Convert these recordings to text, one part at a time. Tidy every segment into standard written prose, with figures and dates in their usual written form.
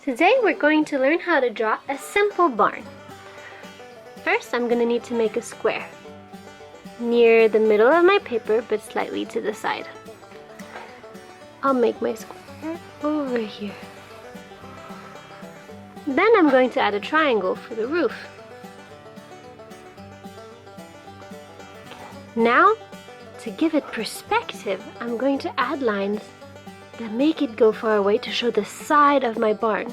Today we're going to learn how to draw a simple barn. First, I'm going to need to make a square near the middle of my paper but slightly to the side. I'll make my square over here. Then I'm going to add a triangle for the roof. Now, to give it perspective, I'm going to add lines that make it go far away to show the side of my barn.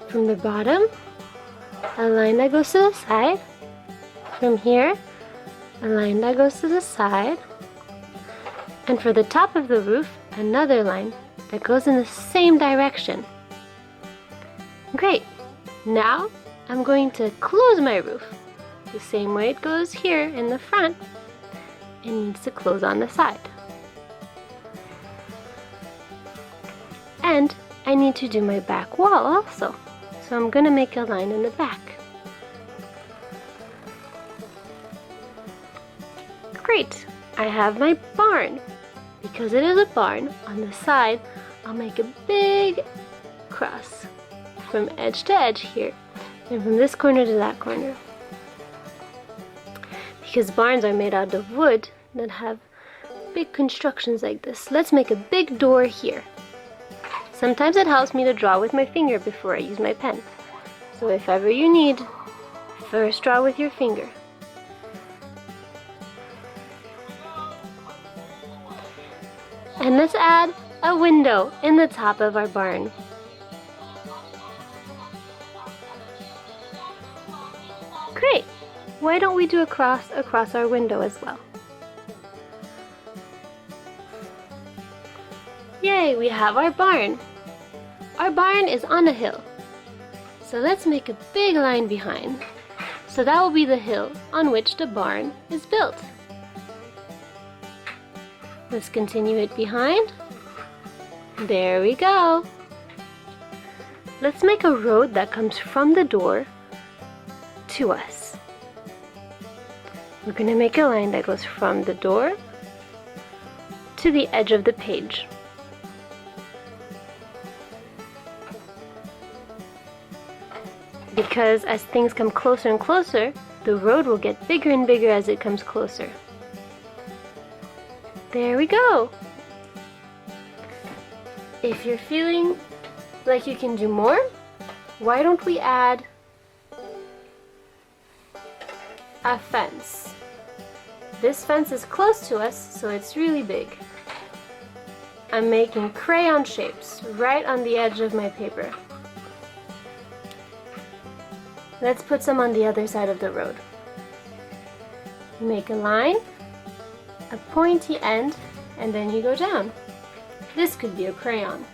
From the bottom, a line that goes to the side. From here, a line that goes to the side. And for the top of the roof, another line that goes in the same direction. Great! Now, I'm going to close my roof. The same way it goes here in the front, it needs to close on the side. And I need to do my back wall also. So I'm going to make a line in the back. Great! I have my barn. Because it is a barn, on the side, I'll make a big cross from edge to edge here, and from this corner to that corner. Because barns are made out of wood that have big constructions like this, let's make a big door here. Sometimes it helps me to draw with my finger before I use my pen. So if ever you need, first draw with your finger. And let's add a window in the top of our barn. Great! Why don't we do a cross across our window as well? Yay, we have our barn. Our barn is on a hill. So let's make a big line behind. So that will be the hill on which the barn is built. Let's continue it behind. There we go. Let's make a road that comes from the door to us. We're going to make a line that goes from the door to the edge of the page. Because as things come closer and closer, the road will get bigger and bigger as it comes closer. There we go! If you're feeling like you can do more, why don't we add a fence? This fence is close to us, so it's really big. I'm making crayon shapes right on the edge of my paper. Let's put some on the other side of the road. Make a line, a pointy end, and then you go down. This could be a crayon.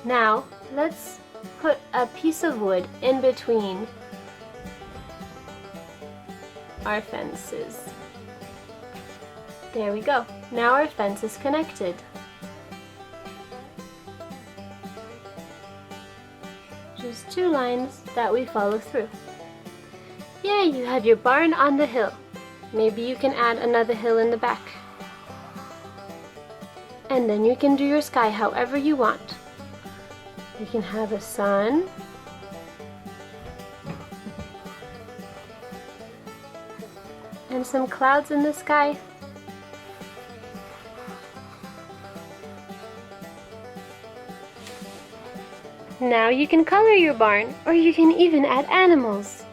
Now, let's put a piece of wood in between our fences. There we go. Now our fence is connected. Just two lines that we follow through. Yay, you have your barn on the hill. Maybe you can add another hill in the back. And then you can do your sky however you want. You can have a sun. And some clouds in the sky. Now you can color your barn, or you can even add animals.